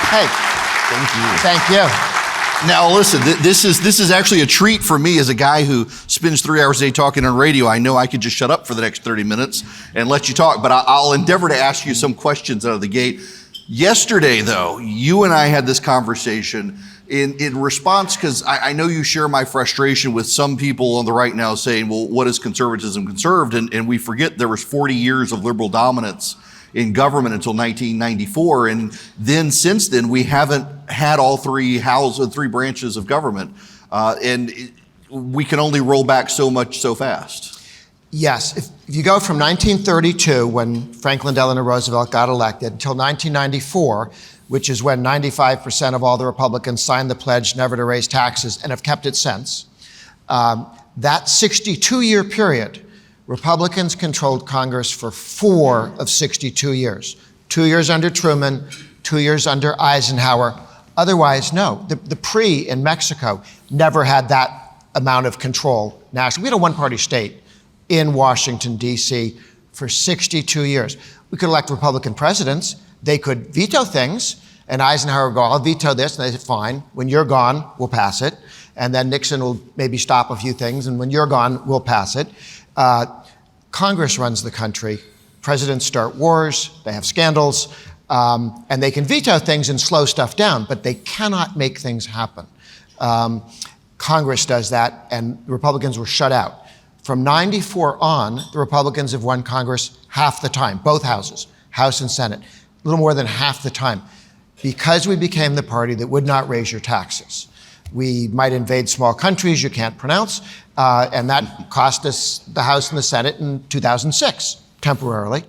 Hey. Thank you. Thank you. Now listen, this is actually a treat for me as a guy who spends 3 hours a day talking on radio. I know I could just shut up for the next 30 minutes and let you talk, but I'll endeavor to ask you some questions out of the gate. Yesterday, though, you and I had this conversation in response, because I know you share my frustration with some people on the right now saying, well, what is conservatism conserved? And we forget there was 40 years of liberal dominance in government until 1994. And then since then, we haven't had all three branches of government. And we can only roll back so much so fast. Yes, if you go from 1932, when Franklin Delano Roosevelt got elected, until 1994, which is when 95% of all the Republicans signed the pledge never to raise taxes and have kept it since, that 62-year period, Republicans controlled Congress for 4 of 62 years. 2 years under Truman, 2 years under Eisenhower. Otherwise, no. The PRI in Mexico never had that amount of control nationally. We had a one-party state in Washington, D.C. for 62 years. We could elect Republican presidents. They could veto things, and Eisenhower would go, I'll veto this, and they said, fine. When you're gone, we'll pass it. And then Nixon will maybe stop a few things, and when you're gone, we'll pass it. Congress runs the country. Presidents start wars, they have scandals, and they can veto things and slow stuff down, but they cannot make things happen. Congress does that, and Republicans were shut out. From 94 on, the Republicans have won Congress half the time, both houses, House and Senate, a little more than half the time, because we became the party that would not raise your taxes. We might invade small countries you can't pronounce, and that cost us the House and the Senate in 2006, temporarily.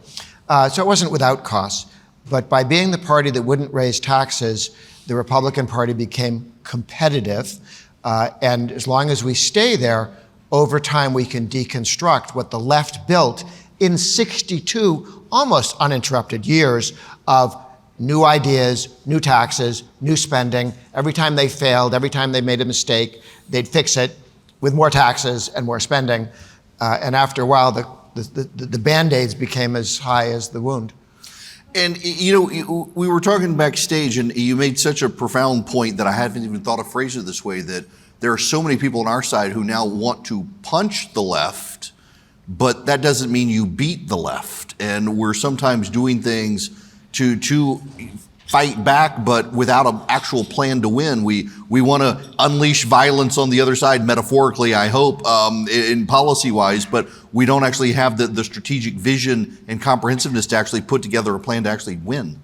So it wasn't without costs. But by being the party that wouldn't raise taxes, the Republican Party became competitive. And as long as we stay there, over time we can deconstruct what the left built in 62 almost uninterrupted years of new ideas, new taxes, new spending. Every time they failed, every time they made a mistake, they'd fix it with more taxes and more spending. And after a while, the Band-Aids became as high as the wound. And, you know, we were talking backstage, and you made such a profound point that I haven't even thought of phrasing it this way, that there are so many people on our side who now want to punch the left, but that doesn't mean you beat the left. And we're sometimes doing things to fight back, but without an actual plan to win. We want to unleash violence on the other side, metaphorically, I hope, in policy-wise, but we don't actually have the strategic vision and comprehensiveness to actually put together a plan to actually win.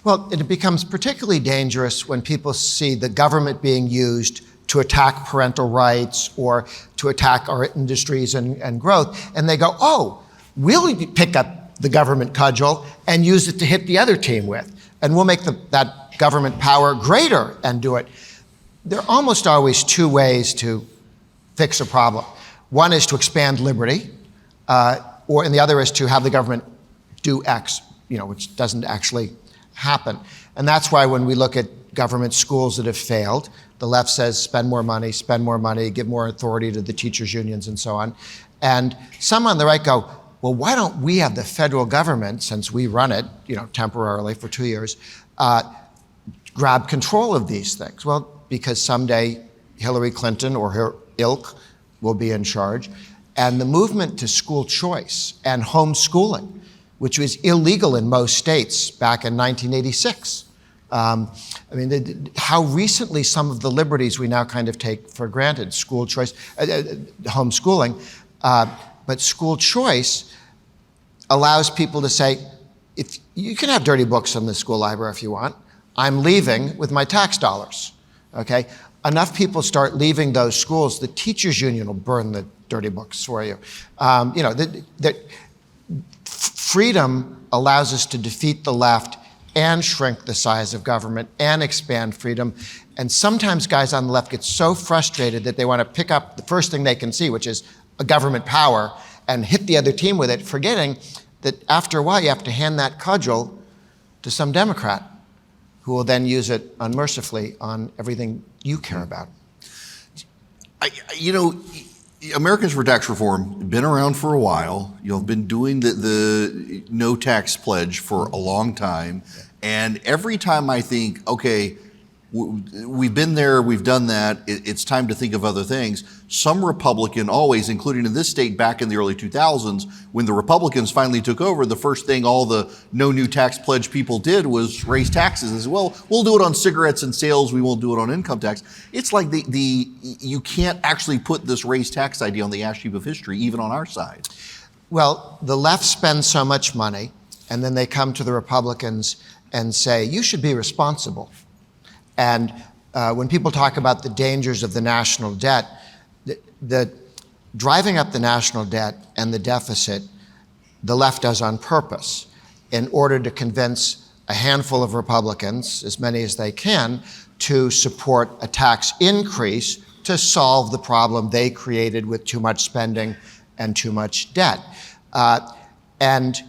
Well, it becomes particularly dangerous when people see the government being used to attack parental rights or to attack our industries and growth, and they go, oh, we'll pick up the government cudgel and use it to hit the other team with, and we'll make that government power greater and do it. There are almost always two ways to fix a problem. One is to expand liberty, and the other is to have the government do X, which doesn't actually happen. And that's why when we look at government schools that have failed, the left says spend more money, give more authority to the teachers' unions and so on. And some on the right go, well, why don't we have the federal government, since we run it, temporarily for 2 years, grab control of these things? Well, because someday Hillary Clinton or her ilk will be in charge. And the movement to school choice and homeschooling, which was illegal in most states back in 1986. How recently some of the liberties we now kind of take for granted, school choice, homeschooling, but school choice allows people to say, if you can have dirty books in the school library if you want, I'm leaving with my tax dollars, okay? Enough people start leaving those schools, the teachers' union will burn the dirty books for you. Freedom allows us to defeat the left and shrink the size of government and expand freedom. And sometimes guys on the left get so frustrated that they want to pick up the first thing they can see, which is a government power, and hit the other team with it, forgetting that after a while you have to hand that cudgel to some Democrat who will then use it unmercifully on everything you care about. Americans for Tax Reform, been around for a while. You've been doing the no tax pledge for a long time. And every time I think, okay, we've been there, we've done that, it's time to think of other things. Some Republican always, including in this state back in the early 2000s, when the Republicans finally took over, the first thing all the no new tax pledge people did was raise taxes as well. We'll do it on cigarettes and sales, we won't do it on income tax. It's like you can't actually put this raise tax idea on the ash heap of history, even on our side. Well, the left spends so much money, and then they come to the Republicans and say, you should be responsible. And when people talk about the dangers of the national debt, the driving up the national debt and the deficit, the left does on purpose in order to convince a handful of Republicans, as many as they can, to support a tax increase to solve the problem they created with too much spending and too much debt. And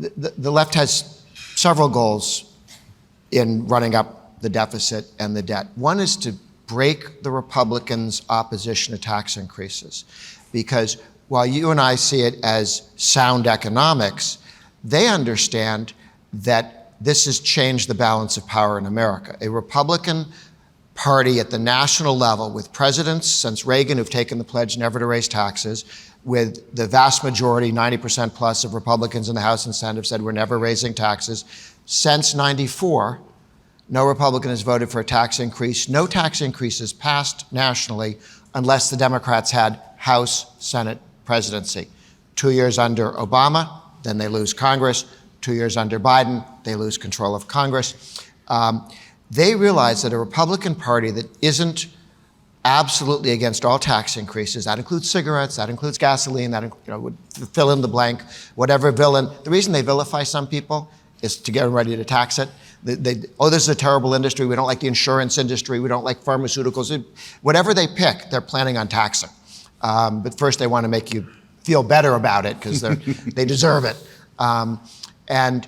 the left has several goals in running up the deficit and the debt. One is to break the Republicans' opposition to tax increases, because while you and I see it as sound economics, they understand that this has changed the balance of power in America. A Republican Party at the national level, with presidents since Reagan who've taken the pledge never to raise taxes, with the vast majority, 90% plus of Republicans in the House and Senate have said we're never raising taxes. Since '94, no Republican has voted for a tax increase. No tax increases passed nationally unless the Democrats had House, Senate, presidency. 2 years under Obama, then they lose Congress. 2 years under Biden, they lose control of Congress. They realize that a Republican Party that isn't absolutely against all tax increases, that includes cigarettes, that includes gasoline, that would fill in the blank, whatever villain. The reason they vilify some people is to get them ready to tax it. Oh, this is a terrible industry. We don't like the insurance industry. We don't like pharmaceuticals. Whatever they pick, they're planning on taxing. But first, they want to make you feel better about it because they deserve it. And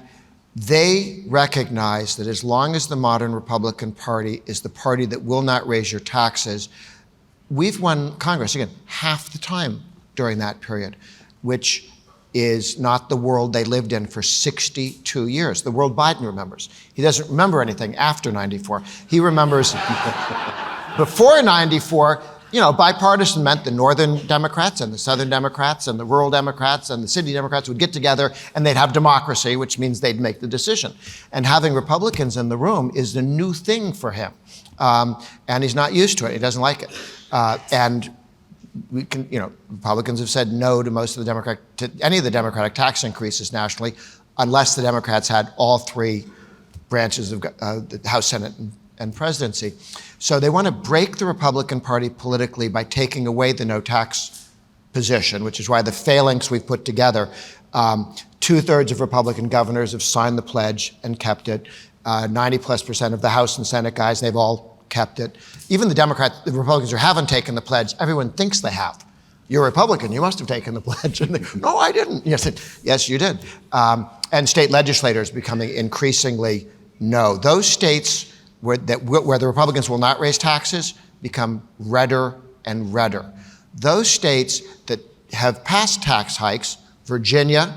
they recognize that as long as the modern Republican Party is the party that will not raise your taxes, we've won Congress, again, half the time during that period, which is not the world they lived in for 62 years. The world Biden remembers. He doesn't remember anything after '94. He remembers before '94, bipartisan meant the Northern Democrats and the Southern Democrats and the rural Democrats and the city Democrats would get together and they'd have democracy, which means they'd make the decision. And having Republicans in the room is a new thing for him. And he's not used to it. He doesn't like it. And we can, Republicans have said no to most of to any of the Democratic tax increases nationally, unless the Democrats had all three branches of the House, Senate, and presidency. So they want to break the Republican Party politically by taking away the no tax position, which is why the phalanx we've put together, 2/3 of Republican governors have signed the pledge and kept it. 90+% of the House and Senate guys, they've all kept it. Even the Republicans who haven't taken the pledge, everyone thinks they have. You're a Republican, you must have taken the pledge. And no, I didn't. Yes, you did. And state legislators becoming increasingly no. Those states where the Republicans will not raise taxes become redder and redder. Those states that have passed tax hikes, Virginia,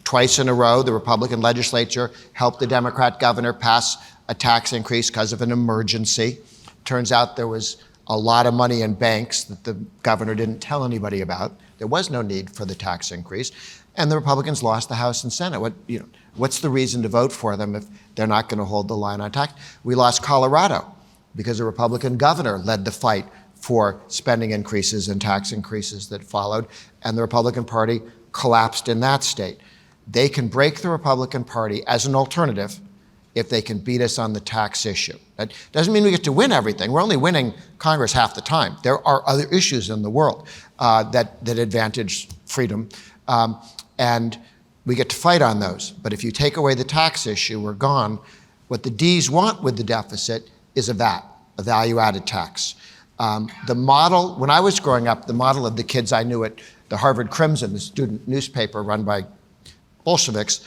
twice in a row, the Republican legislature helped the Democrat governor pass a tax increase because of an emergency. Turns out there was a lot of money in banks that the governor didn't tell anybody about. There was no need for the tax increase. And the Republicans lost the House and Senate. What's the reason to vote for them if they're not going to hold the line on tax? We lost Colorado because a Republican governor led the fight for spending increases and tax increases that followed, and the Republican Party collapsed in that state. They can break the Republican Party as an alternative if they can beat us on the tax issue. That doesn't mean we get to win everything. We're only winning Congress half the time. There are other issues in the world that advantage freedom, and we get to fight on those. But if you take away the tax issue, we're gone. What the Ds want with the deficit is a VAT, a value-added tax. The model, when I was growing up, the model of the kids I knew at the Harvard Crimson, the student newspaper run by Bolsheviks,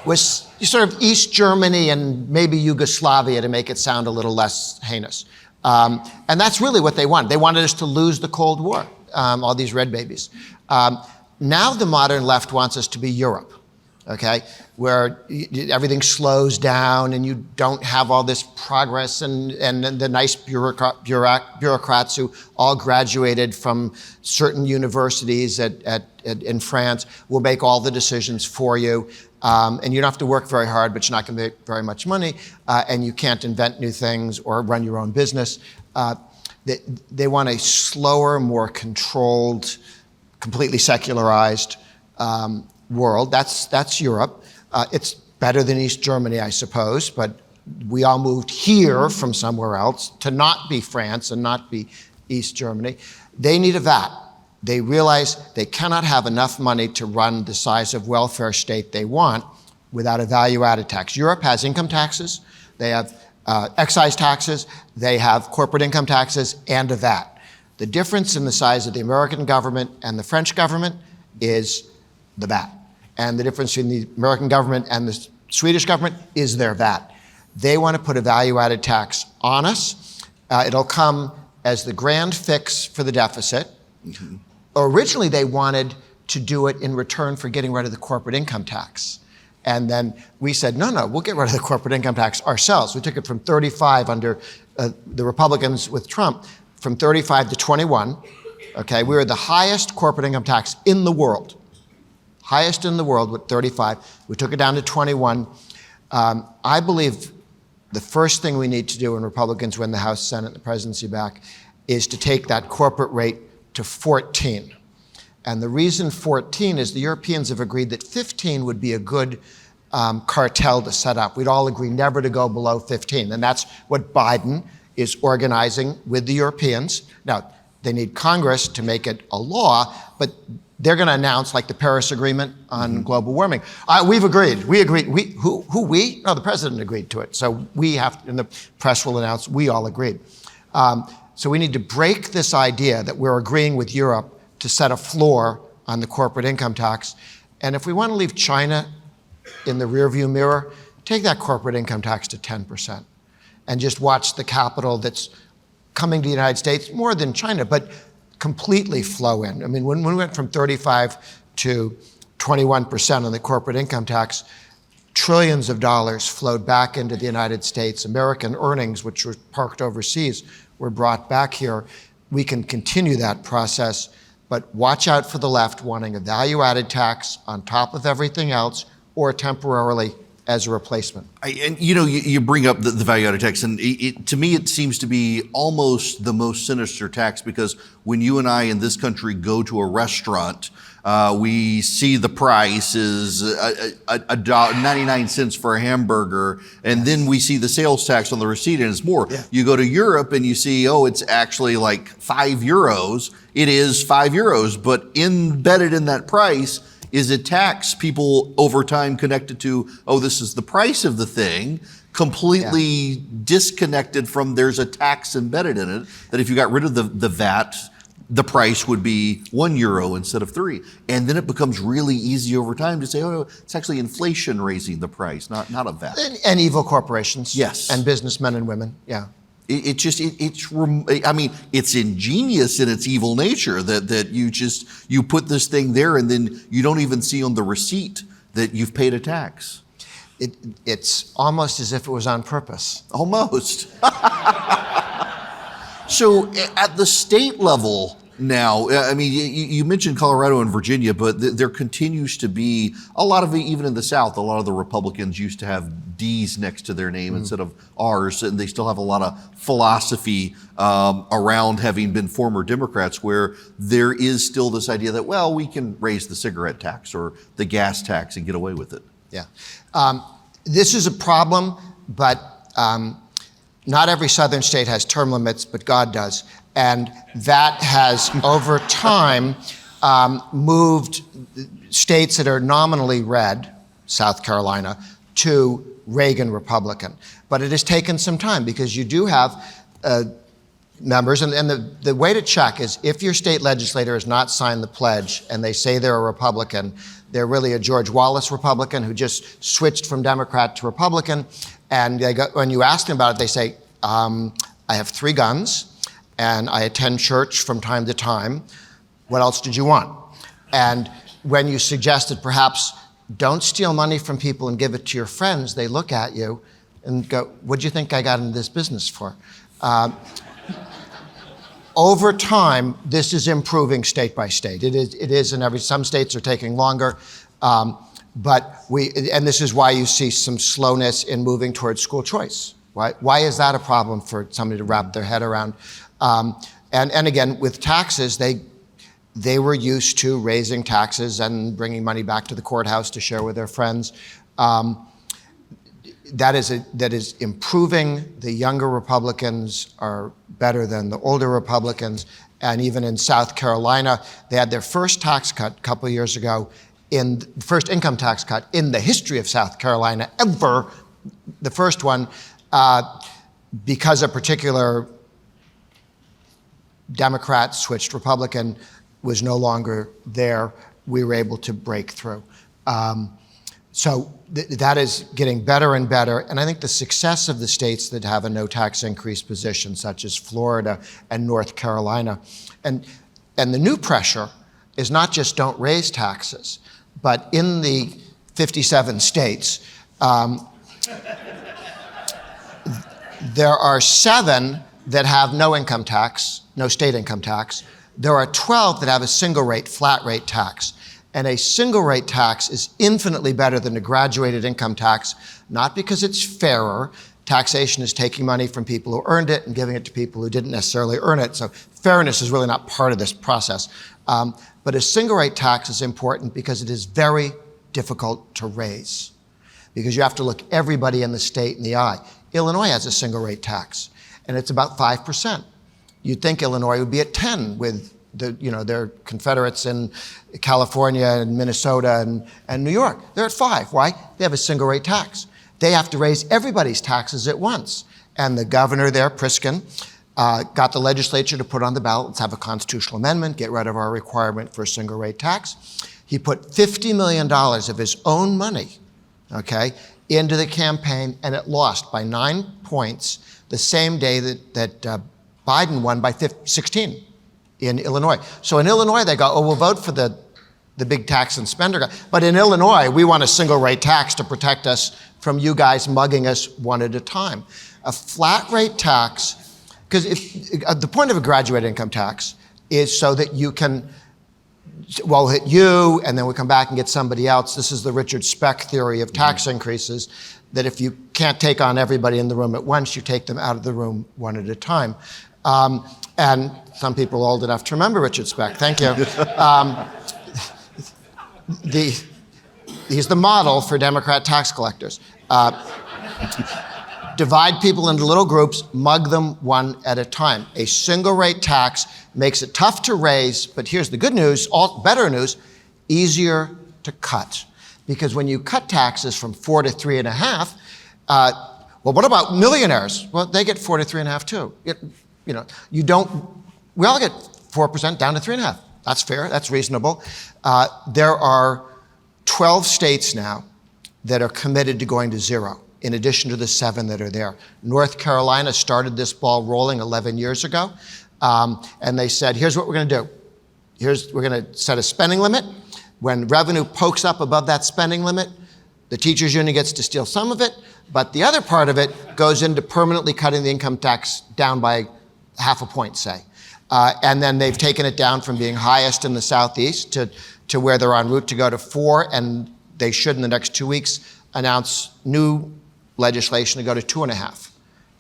was sort of East Germany and maybe Yugoslavia to make it sound a little less heinous. And that's really what they wanted. They wanted us to lose the Cold War, all these red babies. Now the modern left wants us to be Europe, okay, where everything slows down and you don't have all this progress and the nice bureaucrats who all graduated from certain universities in France will make all the decisions for you. And you don't have to work very hard, but you're not going to make very much money, and you can't invent new things or run your own business. They want a slower, more controlled, completely secularized world. That's Europe. It's better than East Germany, I suppose, but we all moved here from somewhere else to not be France and not be East Germany. They need a VAT. They realize they cannot have enough money to run the size of welfare state they want without a value-added tax. Europe has income taxes, they have excise taxes, they have corporate income taxes, and a VAT. The difference in the size of the American government and the French government is the VAT. And the difference between the American government and the Swedish government is their VAT. They want to put a value-added tax on us. It'll come as the grand fix for the deficit. Mm-hmm. Originally, they wanted to do it in return for getting rid of the corporate income tax. And then we said, no, we'll get rid of the corporate income tax ourselves. We took it from 35 under the Republicans with Trump, from 35 to 21. Okay, we were the highest corporate income tax in the world. Highest in the world with 35. We took it down to 21. I believe the first thing we need to do when Republicans win the House, Senate, and the presidency back is to take that corporate rate to 14. And the reason 14 is the Europeans have agreed that 15 would be a good cartel to set up. We'd all agree never to go below 15. And that's what Biden is organizing with the Europeans. Now, they need Congress to make it a law, but they're going to announce, like the Paris Agreement on global warming. We've agreed. We agreed. Who we? No, the president agreed to it. So we have, and the press will announce, we all agreed. So we need to break this idea that we're agreeing with Europe to set a floor on the corporate income tax. And if we want to leave China in the rearview mirror, take that corporate income tax to 10% and just watch the capital that's coming to the United States, more than China, but completely flow in. I mean, when we went from 35 to 21% on the corporate income tax, trillions of dollars flowed back into the United States. American earnings, which were parked overseas, were brought back here. We can continue that process, but watch out for the left wanting a value-added tax on top of everything else, or temporarily as a replacement. You bring up the value-added tax, and to me it seems to be almost the most sinister tax, because when you and I in this country go to a restaurant, we see the price is $0.99 for a hamburger, and then we see the sales tax on the receipt and it's more. Yeah. You go to Europe and you see, it's actually like €5. It is €5, but embedded in that price is a tax people over time connected to, this is the price of the thing, completely disconnected from there's a tax embedded in it, that if you got rid of the VAT, the price would be €1 instead of 3. And then it becomes really easy over time to say, it's actually inflation raising the price, not a VAT. And evil corporations. Yes. And businessmen and women, yeah. It's ingenious in its evil nature that you put this thing there and then you don't even see on the receipt that you've paid a tax. It's almost as if it was on purpose. Almost. So at the state level now, you mentioned Colorado and Virginia, but there continues to be a lot of, even in the South, a lot of the Republicans used to have D's next to their name instead of R's, and they still have a lot of philosophy around having been former Democrats, where there is still this idea that, we can raise the cigarette tax or the gas tax and get away with it. Yeah. This is a problem, but not every southern state has term limits, but God does. And that has, over time, moved states that are nominally red, South Carolina, to Reagan Republican. But it has taken some time, because you do have members, and the way to check is if your state legislator has not signed the pledge and they say they're a Republican, they're really a George Wallace Republican who just switched from Democrat to Republican, and when you ask them about it, they say, I have 3 guns, and I attend church from time to time. What else did you want? And when you suggested perhaps don't steal money from people and give it to your friends, they look at you and go, what do you think I got into this business for? Over time, this is improving state by state. It is in some states are taking longer, and this is why you see some slowness in moving towards school choice. Why is that a problem for somebody to wrap their head around? And again, with taxes, they were used to raising taxes and bringing money back to the courthouse to share with their friends. That is improving. The younger Republicans are better than the older Republicans. And even in South Carolina, they had their first tax cut a couple of years ago, first income tax cut in the history of South Carolina ever, the first one, because a particular Democrat switched Republican was no longer there, we were able to break through. So that is getting better and better. And I think the success of the states that have a no tax increase position, such as Florida and North Carolina, and the new pressure is not just don't raise taxes, but in the 57 states, there are 7 that have no income tax, no state income tax. There are 12 that have a single rate, flat rate tax. And a single rate tax is infinitely better than a graduated income tax, not because it's fairer. Taxation is taking money from people who earned it and giving it to people who didn't necessarily earn it. So fairness is really not part of this process. But a single rate tax is important because it is very difficult to raise, because you have to look everybody in the state in the eye. Illinois has a single rate tax, and it's about 5%. You'd think Illinois would be at 10 with their confederates in California and Minnesota and New York. They're at 5. Why? They have a single rate tax. They have to raise everybody's taxes at once. And the governor there, Priskin, got the legislature to put on the ballot, let's have a constitutional amendment, get rid of our requirement for a single rate tax. He put $50 million of his own money, okay, into the campaign, and it lost by 9 points the same day that Biden won by 16 in Illinois. So in Illinois, they go, oh, we'll vote for the big tax and spender guy. But in Illinois, we want a single rate tax to protect us from you guys mugging us one at a time. A flat rate tax, because the point of a graduated income tax is so that you can, well, hit you, and then we come back and get somebody else. This is the Richard Speck theory of tax increases, that if you can't take on everybody in the room at once, you take them out of the room one at a time. And some people are old enough to remember Richard Speck. Thank you. He's the model for Democrat tax collectors. Divide people into little groups, mug them one at a time. A single rate tax makes it tough to raise, but here's the good news, better news, easier to cut. Because when you cut taxes from 4 to 3.5, well, what about millionaires? Well, they get 4 to 3.5 too. We all get 4% down to 3.5. That's fair, that's reasonable. There are 12 states now that are committed to going to 0, in addition to the 7 that are there. North Carolina started this ball rolling 11 years ago, and they said, here's what we're gonna do. We're gonna set a spending limit. When revenue pokes up above that spending limit, the teachers union gets to steal some of it, but the other part of it goes into permanently cutting the income tax down by 0.5 point, say. And then they've taken it down from being highest in the Southeast to where they're en route to go to 4, and they should in the next 2 weeks announce new legislation to go to 2.5.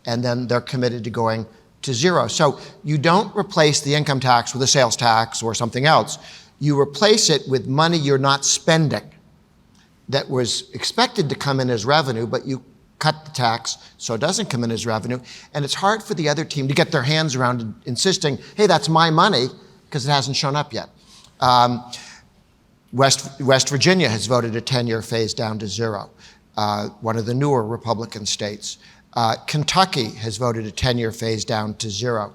And then they're committed to going to 0. So you don't replace the income tax with a sales tax or something else. You replace it with money you're not spending that was expected to come in as revenue, but you cut the tax so it doesn't come in as revenue. And it's hard for the other team to get their hands around insisting, hey, that's my money, because it hasn't shown up yet. West Virginia has voted a 10-year phase down to 0, one of the newer Republican states. Kentucky has voted a 10-year phase down to 0.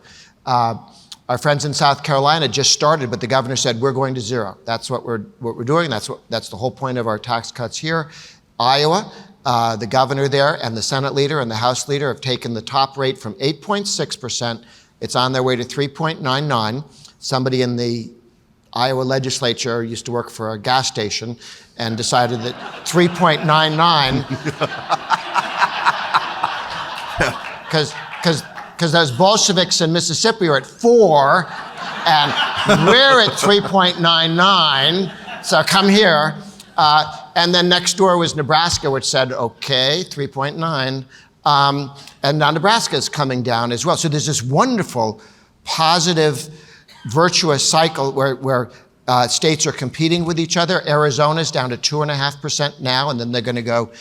Our friends in South Carolina just started, but the governor said, we're going to 0. That's what we're doing. That's the whole point of our tax cuts here. Iowa, The governor there and the Senate leader and the House leader have taken the top rate from 8.6%. It's on their way to 3.99. Somebody in the Iowa legislature used to work for a gas station and decided that 3.99, because those Bolsheviks in Mississippi are at 4, and we're at 3.99, so come here. And then next door was Nebraska, which said, okay, 3.9. And now Nebraska is coming down as well. So there's this wonderful, positive, virtuous cycle where states are competing with each other. Arizona's down to 2.5% now, and then they're going to go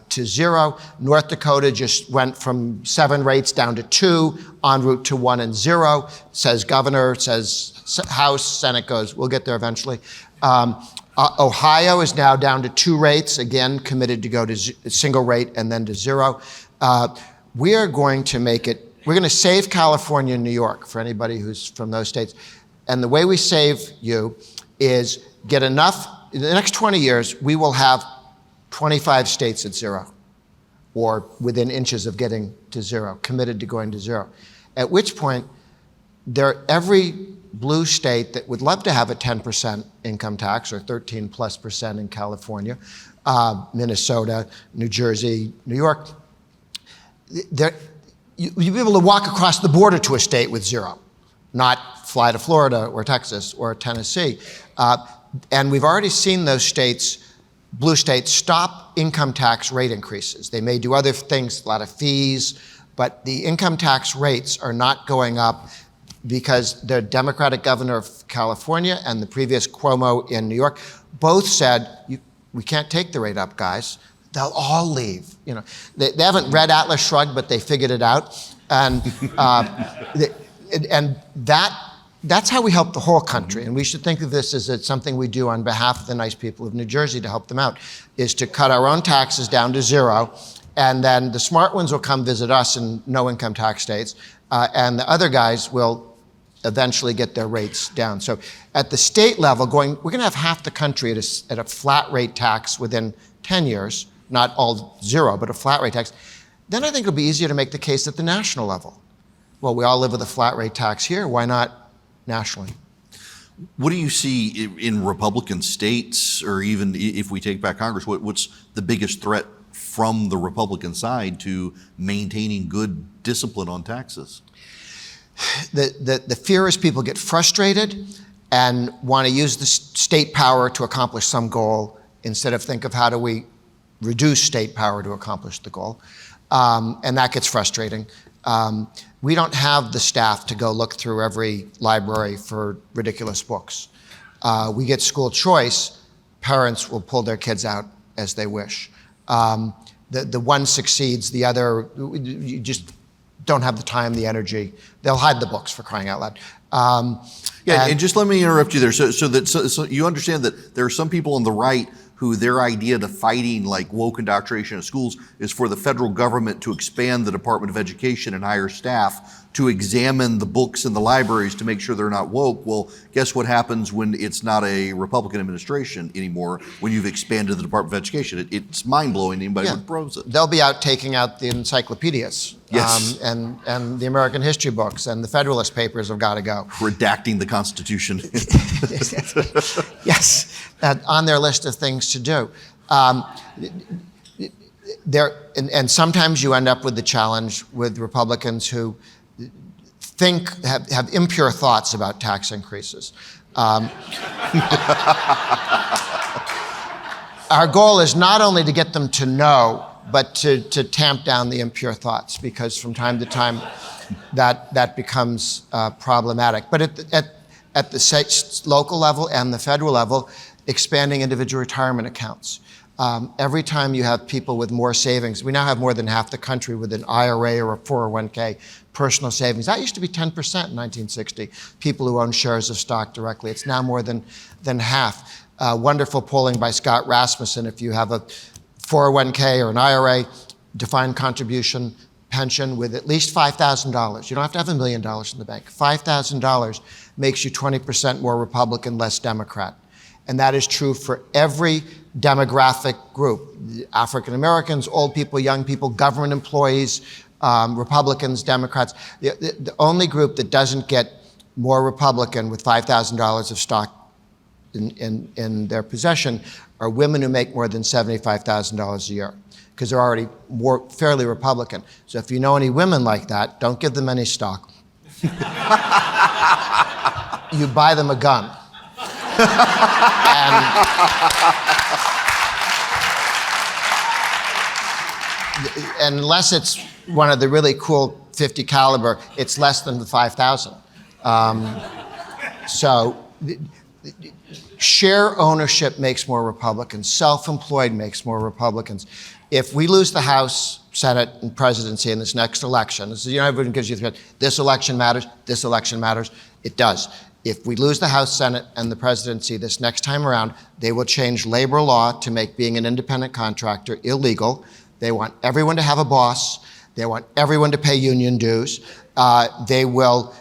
to 0. North Dakota just went from 7 rates down to 2, en route to 1 and 0. Says governor, says House, Senate goes, we'll get there eventually. Ohio is now down to 2 rates, again, committed to go to single rate and then to 0. We are going to make it, we're going to save California and New York for anybody who's from those states. And the way we save you is get enough, in the next 20 years, we will have 25 states at 0, or within inches of getting to 0, committed to going to 0. At which point, every blue state that would love to have a 10% income tax, or 13+% in California, Minnesota, New Jersey, New York, you'd be able to walk across the border to a state with 0, not fly to Florida or Texas or Tennessee. And we've already seen those states, blue states, stop income tax rate increases. They may do other things, a lot of fees, but the income tax rates are not going up because the Democratic governor of California and the previous Cuomo in New York both said, we can't take the rate up, guys. They'll all leave. You know, they haven't read Atlas Shrugged, but they figured it out. And, that's how we help the whole country. And we should think of this as something we do on behalf of the nice people of New Jersey to help them out, is to cut our own taxes down to 0. And then the smart ones will come visit us in no income tax states. And the other guys will eventually get their rates down. So at the state level, we're going to have half the country at a flat rate tax within 10 years, not all 0, but a flat rate tax. Then I think it'll be easier to make the case at the national level. Well, we all live with a flat rate tax here. Why not nationally? What do you see in Republican states, or even if we take back Congress, what's the biggest threat from the Republican side to maintaining good discipline on taxes? The fear is people get frustrated and want to use the state power to accomplish some goal instead of think of how do we reduce state power to accomplish the goal. And that gets frustrating. We don't have the staff to go look through every library for ridiculous books. We get school choice. Parents will pull their kids out as they wish. The one succeeds, the other, you just don't have the time, the energy. They'll hide the books, for crying out loud. And just let me interrupt you there, so you understand that there are some people on the right who their idea to fighting like woke indoctrination in schools is for the federal government to expand the Department of Education and hire staff to examine the books in the libraries to make sure they're not woke. Well, guess what happens when it's not a Republican administration anymore, when you've expanded the Department of Education? It's mind-blowing, anybody who throws it. They'll be out taking out the encyclopedias. Yes. And the American history books and the Federalist Papers have got to go. Redacting the Constitution. Yes, on their list of things to do. And sometimes you end up with the challenge with Republicans who have impure thoughts about tax increases. Our goal is not only to get them to know, but to tamp down the impure thoughts, because from time to time that becomes problematic. But at the local level and the federal level, expanding individual retirement accounts. Every time you have people with more savings, we now have more than half the country with an IRA or a 401k, personal savings. That used to be 10% in 1960, people who own shares of stock directly. It's now more than half. Wonderful polling by Scott Rasmussen. If you have a 401k or an IRA, defined contribution pension with at least $5,000. You don't have to have $1 million in the bank. $5,000 makes you 20% more Republican, less Democrat. And that is true for every demographic group: African Americans, old people, young people, government employees, Republicans, Democrats. The only group that doesn't get more Republican with $5,000 of stock in their possession are women who make more than $75,000 a year, because they're already fairly Republican. So if you know any women like that, don't give them any stock. You buy them a gun. And unless it's one of the really cool 50 caliber, it's less than the 5,000. So share ownership makes more Republicans. Self-employed makes more Republicans. If we lose the House, Senate, and presidency in this next election, this is, everyone gives you the threat, this election matters, this election matters. It does. If we lose the House, Senate, and the presidency this next time around, they will change labor law to make being an independent contractor illegal. They want everyone to have a boss. They want everyone to pay union dues. They will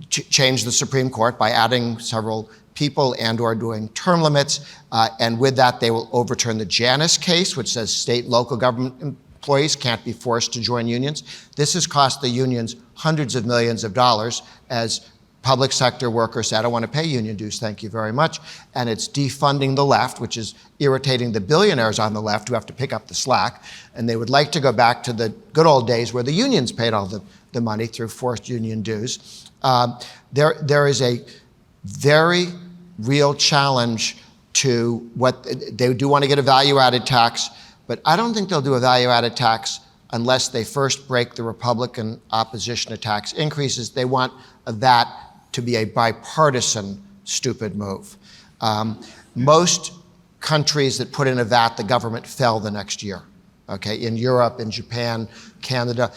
change the Supreme Court by adding several people and/or doing term limits. And with that, they will overturn the Janus case, which says state and local government employees can't be forced to join unions. This has cost the unions hundreds of millions of dollars as public sector workers say, I don't want to pay union dues, thank you very much. And it's defunding the left, which is irritating the billionaires on the left who have to pick up the slack. And they would like to go back to the good old days where the unions paid all the money through forced union dues. There is a very real challenge to what they do want to get a value-added tax, but I don't think they'll do a value-added tax unless they first break the Republican opposition to tax increases. They want that to be a bipartisan stupid move. Most countries that put in a VAT, the government fell the next year. Okay, in Europe, in Japan, Canada,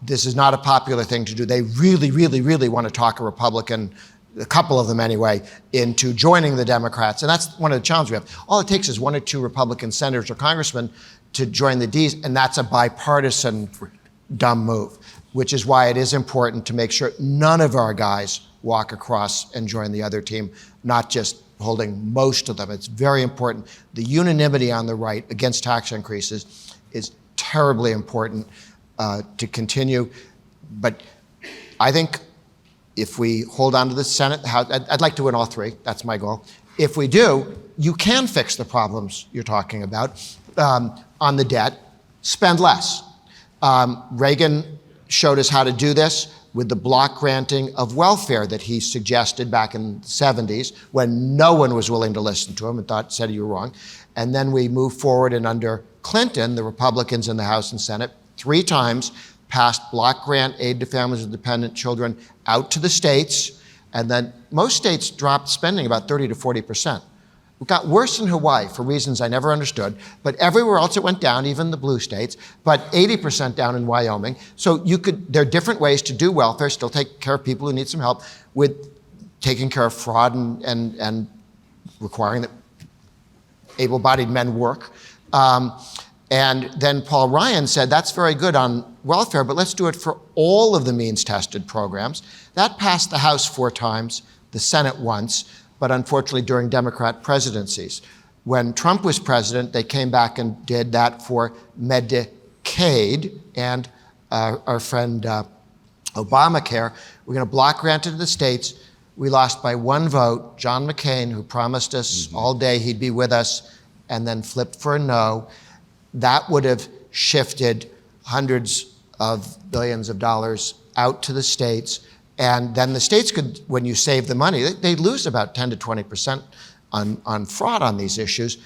this is not a popular thing to do. They really, really, really want to talk a Republican, a couple of them anyway, into joining the Democrats. And that's one of the challenges we have. All it takes is one or two Republican senators or congressmen to join the Ds, and that's a bipartisan dumb move, which is why it is important to make sure none of our guys walk across and join the other team, not just holding most of them. It's very important. The unanimity on the right against tax increases is terribly important to continue. But I think if we hold on to the Senate, the House, I'd like to win all three. That's my goal. If we do, you can fix the problems you're talking about on the debt. Spend less. Reagan showed us how to do this with the block granting of welfare that he suggested back in the 70s when no one was willing to listen to him and said you were wrong. And then we moved forward, and under Clinton, the Republicans in the House and Senate 3 times passed block grant aid to families with dependent children out to the states, and then most states dropped spending about 30 to 40%. It got worse in Hawaii for reasons I never understood, but everywhere else it went down, even the blue states, but 80% down in Wyoming. So there are different ways to do welfare, still take care of people who need some help, with taking care of fraud and requiring that able-bodied men work. And then Paul Ryan said, that's very good on welfare, but let's do it for all of the means-tested programs. That passed the House 4 times, the Senate once, but unfortunately during Democrat presidencies. When Trump was president, they came back and did that for Medicaid and our friend Obamacare. We're going to block grant it to the states. We lost by 1 vote. John McCain, who promised us all day he'd be with us, and then flipped for a no. That would have shifted hundreds of billions of dollars out to the states. And then the states could, when you save the money, they'd lose about 10 to 20% on fraud on these issues.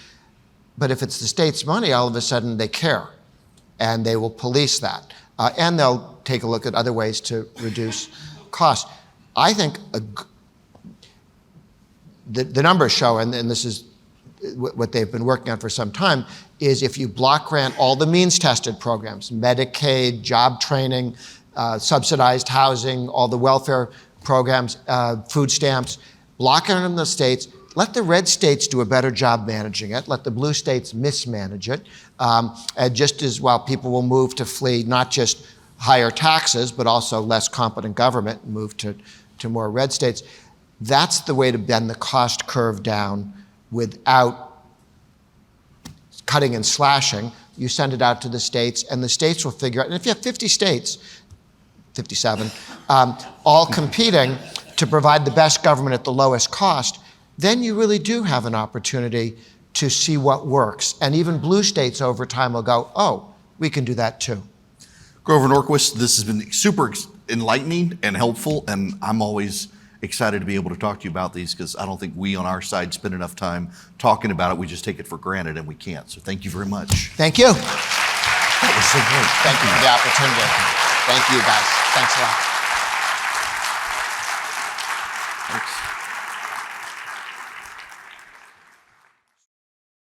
But if it's the state's money, all of a sudden they care, and they will police that. And they'll take a look at other ways to reduce costs. I think the numbers show, and this is what they've been working on for some time, is if you block grant all the means-tested programs, Medicaid, job training, subsidized housing, all the welfare programs, food stamps, block it in the states, let the red states do a better job managing it, let the blue states mismanage it, and just as while people will move to flee not just higher taxes, but also less competent government and move to more red states. That's the way to bend the cost curve down without cutting and slashing. You send it out to the states, and the states will figure out. And if you have 50 states, 57, all competing to provide the best government at the lowest cost, then you really do have an opportunity to see what works. And even blue states over time will go, oh, we can do that too. Grover Norquist, this has been super enlightening and helpful, and I'm always excited to be able to talk to you about these because I don't think we on our side spend enough time talking about it. We just take it for granted, and we can't. So thank you very much. Thank you. That was so great. Thank you for the opportunity. Thank you, guys. Thanks a lot. Thanks.